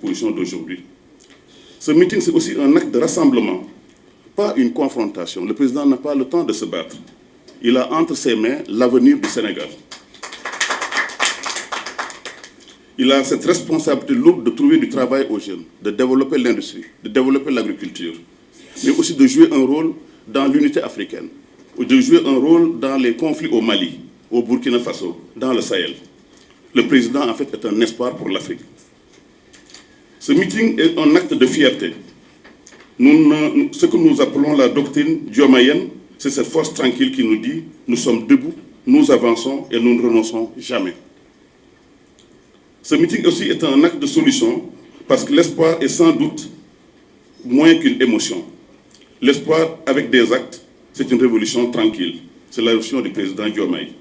position d'aujourd'hui. Ce meeting, c'est aussi un acte de rassemblement, pas une confrontation. Le président n'a pas le temps de se battre. Il a entre ses mains l'avenir du Sénégal. Il a cette responsabilité lourde de trouver du travail aux jeunes, de développer l'industrie, de développer l'agriculture, mais aussi de jouer un rôle dans l'unité africaine, ou de jouer un rôle dans les conflits au Mali, au Burkina Faso, dans le Sahel. Le président, en fait, est un espoir pour l'Afrique. Ce meeting est un acte de fierté. Ce que nous appelons la doctrine diomayenne, c'est cette force tranquille qui nous dit « nous sommes debout, nous avançons et nous ne renonçons jamais ». Ce meeting aussi est un acte de solution parce que l'espoir est sans doute moins qu'une émotion. L'espoir avec des actes, c'est une révolution tranquille. C'est la révolution du président Diomaye.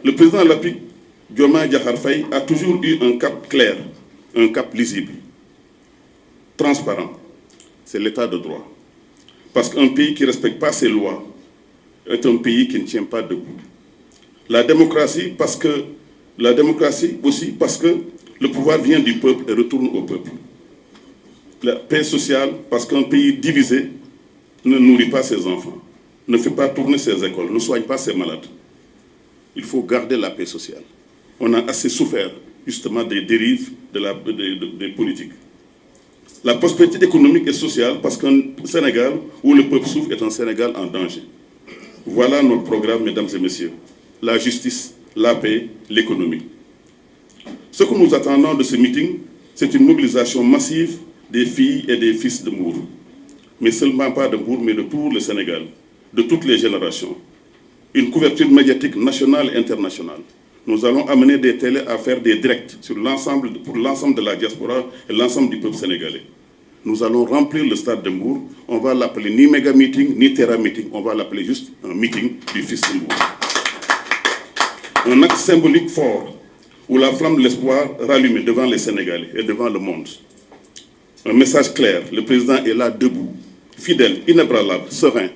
Le président de la République, Diomaye Diakhar Faye, a toujours eu un cap clair, un cap lisible, transparent. C'est l'état de droit. Parce qu'un pays qui ne respecte pas ses lois est un pays qui ne tient pas debout. La démocratie aussi parce que le pouvoir vient du peuple et retourne au peuple. La paix sociale parce qu'un pays divisé ne nourrit pas ses enfants, ne fait pas tourner ses écoles, ne soigne pas ses malades. Il faut garder la paix sociale. On a assez souffert justement des dérives des politiques. La prospérité économique et sociale parce qu'un Sénégal où le peuple souffre est un Sénégal en danger. Voilà notre programme, mesdames et messieurs. La justice, la paix, l'économie. Ce que nous attendons de ce meeting, c'est une mobilisation massive des filles et des fils de Mbour. Mais seulement pas de Mbour, mais de tout le Sénégal, de toutes les générations. Une couverture médiatique nationale et internationale. Nous allons amener des télés à faire des directs pour l'ensemble de la diaspora et l'ensemble du peuple sénégalais. Nous allons remplir le stade de Mbour. On va l'appeler ni méga meeting, ni terra meeting. On va l'appeler juste un meeting du fils de Mbour. Un acte symbolique fort où la flamme de l'espoir rallumée devant les Sénégalais et devant le monde. Un message clair, le président est là debout, fidèle, inébranlable, serein.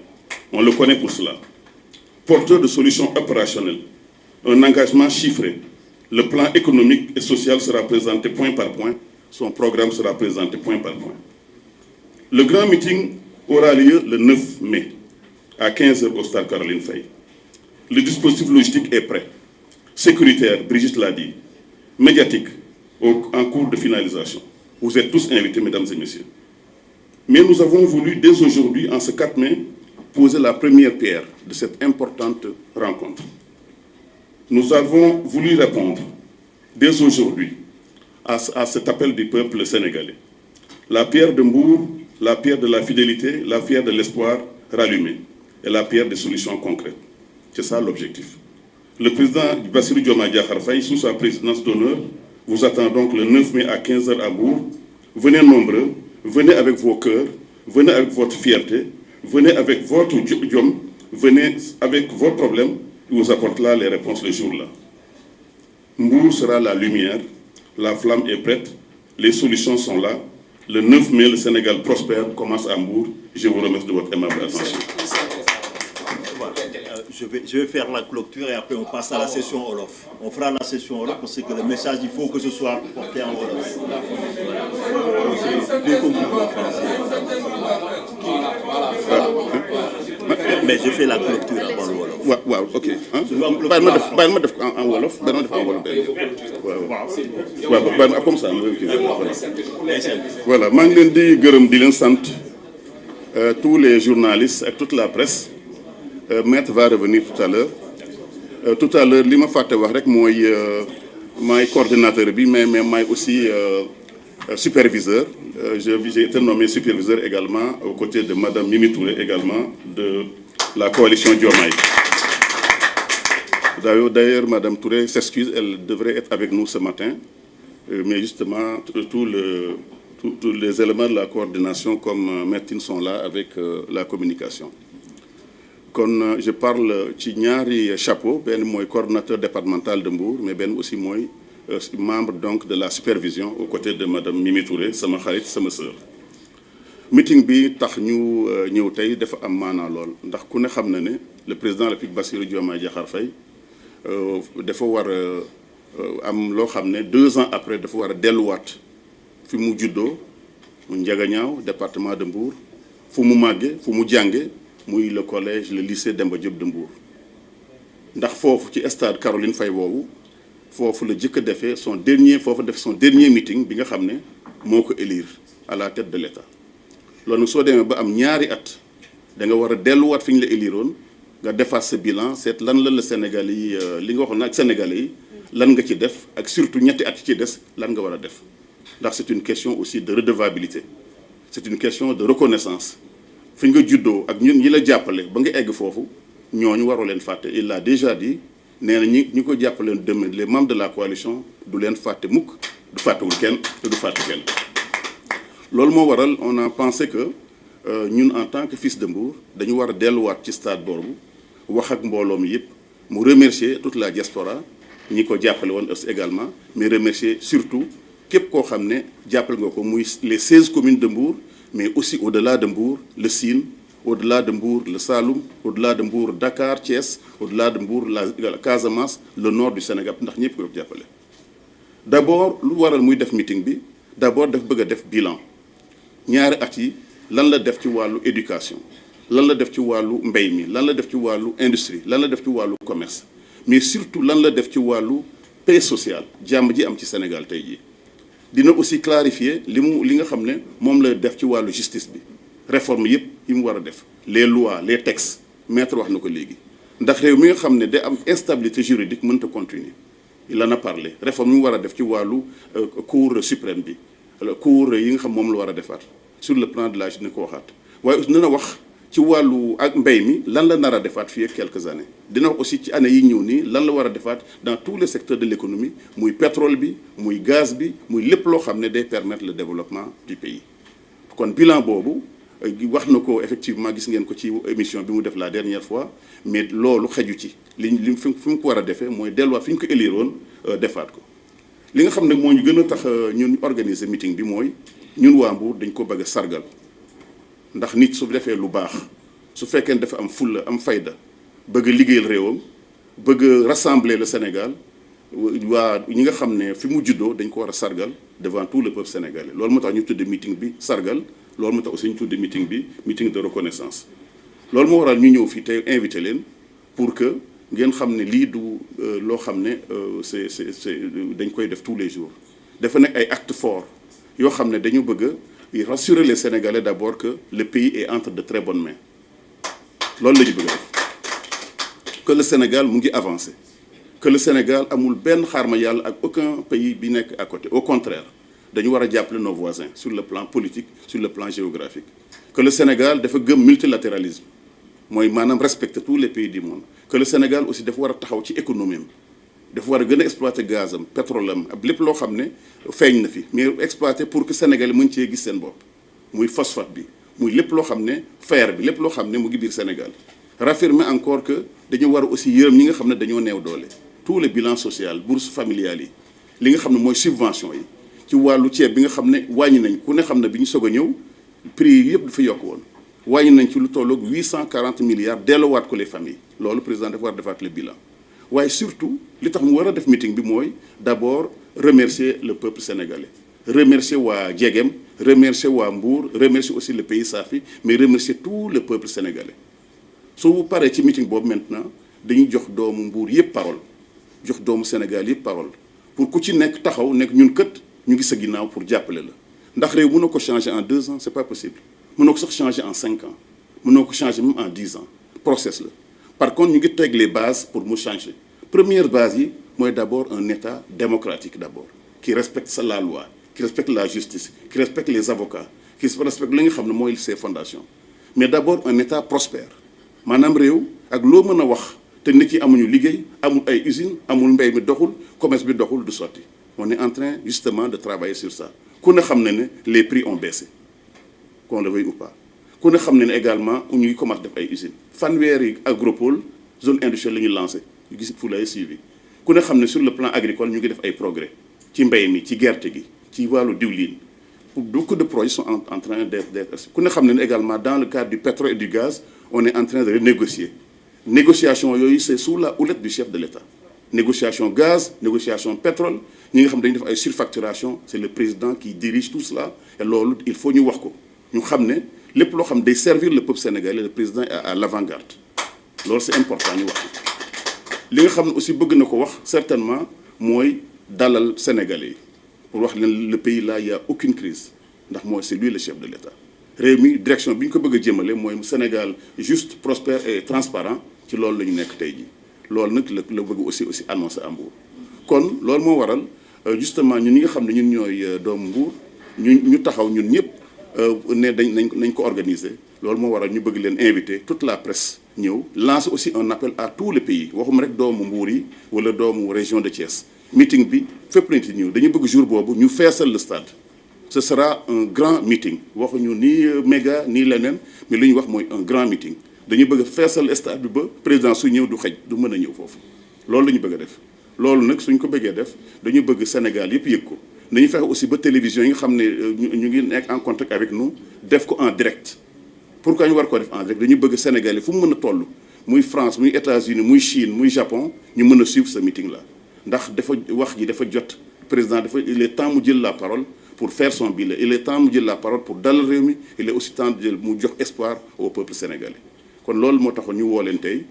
On le connaît pour cela. Porteur de solutions opérationnelles, un engagement chiffré. Le plan économique et social sera présenté point par point. Son programme sera présenté point par point. Le grand meeting aura lieu le 9 mai à 15 h au Stade Caroline Faye. Le dispositif logistique est prêt. Sécuritaire, Brigitte l'a dit. Médiatique, en cours de finalisation. Vous êtes tous invités, mesdames et messieurs. Mais nous avons voulu, dès aujourd'hui, en ce 4 mai, poser la première pierre de cette importante rencontre. Nous avons voulu répondre, dès aujourd'hui, à cet appel du peuple sénégalais. La pierre de Mbour, la pierre de la fidélité, la pierre de l'espoir rallumé et la pierre des solutions concrètes. C'est ça l'objectif. Le président Bassirou Diomaye Diakhar Faye, sous sa présidence d'honneur, vous attend donc le 9 mai à 15 h à Mbour. Venez nombreux, venez avec vos cœurs, venez avec votre fierté, venez avec votre diom, venez avec vos problèmes, et vous apporte là les réponses le jour-là. Mbour sera la lumière, la flamme est prête, les solutions sont là. Le 9 mai, le Sénégal prospère, commence à Mbour. Je vous remercie de votre aimable attention. Je vais faire la clôture et après on passe à la session Wolof. On fera la session Wolof parce que le message, il faut que ce soit porté en Wolof. Mais je fais la clôture avant le Wolof. Wow, ok. Comme ça. Voilà, je remercie tous les journalistes et toute la presse. Maître va revenir tout à l'heure. Tout à l'heure, li ma fàtte wax rek mooy maay coordinateur bi mais maay aussi superviseur. J'ai été nommé superviseur également aux côtés de Madame Mimi Touré également de la coalition Diomaye. D'ailleurs, Madame Touré s'excuse, elle devrait être avec nous ce matin, mais justement tous les éléments de la coordination comme Maître sont là avec la communication. Kon je parle ci ñaari chapeau, ben mooy coordonnateur départemental de Mbour, mais ben aussi mooy membre donc de la supervision aux côtés de Madame Mimi Touré, sama xarit, sama sœur. Meeting bi tax ñu ñëw tey dafa am maanaa lool ndax ku ne xam na ne le président de la République Bassirou Diomaye Diakhar Faye dafa war am loo xam ne 2 ans après dafa war a delluwaat fi mu juddoo mu Ndiaganiao département de Mbour fu mu màgge fu mu jànge muy le collège le lycée Demba Diop de Mbour ndax foofu ci stade Caroline Faye boobu foofu la jëkk a defee son dernier meeting bi nga xam ne moo ko élire à la tête de l'État loolu nag soo demee ba am ñaari at da nga war a delluwaat fi ñu la éliroon nga defaat sa bilan seet lan la Sénégal yi li nga waxoon nag Sénégalais yi lan nga ci def ak surtout ñetti at ci des lan nga war a def ndax c'est une question aussi de redevabilité c'est une question de reconnaissance fi nga juddoo ak ñun ñi la jàppale ba nga egg foofu ñooñu waroo leen fàtte il l'a déjà dit nee na ñi ko jàppale dem les membres de la coalition du leen fàtte mukk du fàttewul kenn te du fàtte kenn loolu moo waral on a pensé que ñun en tant que fils de Mbour dañu war a delluwaat ci stade boobu wax ak mbooloo mi yëpp mu remercier toute la diaspora ñi ko jàppale woon également mais remercier surtout képp koo xam ne jàppale nga ko muy les 16 communes de Mbour mais aussi au-delà de Mbour le Sine au-delà de Mbour le Saloum au-delà de Mbour Dakar Thiès au-delà de Mbour la Casamance le nord du Sénégal ndax ñëpp ko jàppale. d'abord lu waral muy def meeting bi d'abord daf bëgg a def bilan ñaari at yi lan la def ci wàllu éducation lan la def ci wàllu mbay mi lan la def ci wàllu industrie lan la def ci wàllu commerce mais surtout lan la def ci wàllu paix sociale jàmm ji am ci Sénégal tey jii. dina aussi clarifier li nga xam ne moom la def ci wàllu justice bi réforme yëpp yi mu war a def les lois les textes maître wax na ko léegi ndax réew mi nga xam ne day am instabilité juridique mënta continuer il en a parlé réforme yi mu war a def ci wàllu cour suprême bi cour yi nga xam moom la war a defaat sur le plan de la dina ko waxaat waaye aussi dina wax ci wàllu ak mbay mi lan la nar a defaat fii ak quelques années dina wax aussi ci année yi ñëw nii lan la war a defaat dans tous les secteurs de l'économie muy pétrole bi muy gaz bi muy lépp loo xam ne day permettre le développement du pays kon bilan boobu wax na ko effectivement gis ngeen ko ci émission bi mu def la dernière fois mais loolu xeju ci li fi mu ko war a defee mooy delluwaat fi ñu ko éliroon defaat ko li nga xam ne moo ñu gën a tax ñun organiser meeting bi mooy ñun waa Mbour dañ ko bëgg a sargal ndax nit su defee lu baax su fekkee ne dafa am fulla am fayda bëgg a liggéeyal réewam bëgg a rassembler le Sénégal waa ñi nga xam ne fi mu juddoo dañ ko war a sargal devant tout le peuple sénégalais loolu moo tax ñu tudde meeting bi sargal loolu moo tax aussi ñu tudde meeting bi meeting de reconnaissance loolu moo waral ñu ñëw fii tey invité leen pour que ngeen xam ne lii du loo xam ne c'est dañ koy def tous les jours dafa nekk ay actes forts yoo xam ne dañu bëgg a rassurer les Sénégalais d'abord que le pays est entre de très bonnes mains loolu la ñu bëgg a def que le Sénégal mu ngi avancer que le Sénégal amul benn xaarma yàlla ak aucun pays bi nekk à côté au contraire dañu war a jàppale nos voisins sur le plan politique sur le plan géographique que le Sénégal dafa gëm multilatéralisme mooy maanaam respecter tous les pays du monde que le Sénégal aussi dafa war a taxaw ci économie am dafa war a gën a exploiter gaz am pétrole am ak lépp loo xam ne feeñ na fi mais exploiter pour que Sénégal mën cee gis seen bopp muy phosphate bi muy lépp loo xam ne fer bi lépp loo xam ne mu ngi biir Sénégal raffirmer encore que dañu war a aussi yërëm ñi nga xam ne dañoo neew doole tous les bilans sociaux bourses familiales yi li nga xam ne mooy subvention yi ci wàllu ceeb bi nga xam ne wàññi nañ ku ne xam ne bi ñu soog a ñëw prix yi yëpp dafa yokk woon wàññi nañ ci lu tolloog 840 milliards delluwaat ko les familles loolu président dafa war a defaat le bilan waaye surtout li tax mu war a def meeting bi mooy d'abord remercier le peuple sénégalais remercier waa Dieguem remercier waa Mbour remercier aussi le pays Safi mais remercier tout le peuple sénégalais su paree ci meeting boobu maintenant dañuy jox doomu Mbour yëpp parole jox doomu Sénégal yëpp parole pour ku ci nekk taxaw nekk ñun kët ñu ngi sa ginnaaw pour jàppale la ndax réew mënoo ko changer en 2 ans c'est pas possible mënoo ko sax changer en 5 ans mënoo ko changer même en 10 ans process la par contre ñu ngi teg les bases pour mu changer première base yi mooy d'abord un état démocratique d'abord qui respecte la loi qui respecte la justice qui respecte les avocats qui respecte li nga xam ne mooy ses fondations mais d'abord un état prospère maanaam réew ak loo mën a wax te nit yi amuñu liggéey amul ay usines amul mbay mi doxul commerce bi doxul du sotti on est en train justement de travailler sur ça ku ne xam ne les prix ont baissé qu'on le veuille ou pas ku ne xam ne également ñu ngi commencé def ay usines fanweeri agropole zone industrielle la ñu lancé ñu gis fu lay suivi ku ne xam ne sur le plan agricole ñu ngi def ay progrès ci mbay mi ci gerte gi ci wàllu diwlin beaucoup de projets sont en train d'être ku ne xam ne également dans le cadre du pétrole et du gaz on est en train de renégocier négociation yooyu c'est sous la houlette du chef de l'État négociation gaz, négociation pétrole ñi nga xam dañu def ay surfacturation c'est le président qui dirige tout cela et loolu il faut ñu wax ko ñu xam ne lépp loo xam day servir le peuple sénégalais le président est à l'avant-garde loolu c'est important ñu wax li nga xam ne aussi bëgg na ko wax certainement mooy dalal sénégalais yi pour wax leen le pays là il y a aucune crise ndax mooy c'est lui le chef de l'État réew mi direction bi ñu ko bëgg a jëmale mooy Sénégal juste prospère et transparent ci loolu la ñu nekk tey jii loolu nag la bëgg aussi annoncé à Mbour kon loolu moo waral justement ñun ñi nga xam ne ñun ñooy doomu Mbour ñu taxaw ñun ñëpp ne nañ ko organiser loolu moo waral ñu bëgg leen inviter toute la presse ñëw lancer aussi un appel à tout le pays waxuma rek doomu Mbour yi wala doomu région de Thiès meeting bi fépp lañ ci ñëw dañu bëgg jour boobu ñu feesal le stade ce sera un grand meeting waxuñu ni méga ni leneen mais li ñu wax mooy un grand meeting dañu bëgg a feesal stade bi ba président su ñëw du xëj du mën a ñëw foofu loolu la ñu bëgg a def loolu nag suñ ko bëggee def dañu bëgg Sénégal yëpp yëg ko nañu fexe aussi ba télévision yi nga xam ne ñu ngi nekk en contact avec nous def ko en direct pourquoi ñu war ko def en direct dañu bëgg Sénégal yi fu mu mën a toll muy France muy États-Unis muy Chine muy Japon ñu mën a suivre ce meeting là ndax dafa wax ji dafa jot président dafa il est temps mu jël la parole pour faire son bilan il est temps mu jël la parole pour dalal réew mi il est aussi temps de jël mu jox espoir au peuple sénégalais kon loolu moo taxoon ñu woo leen tey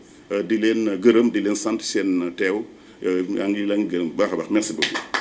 di leen gërëm di leen sant seen teew yaa ngi leen gërëm bu baax a baax merci beaucoup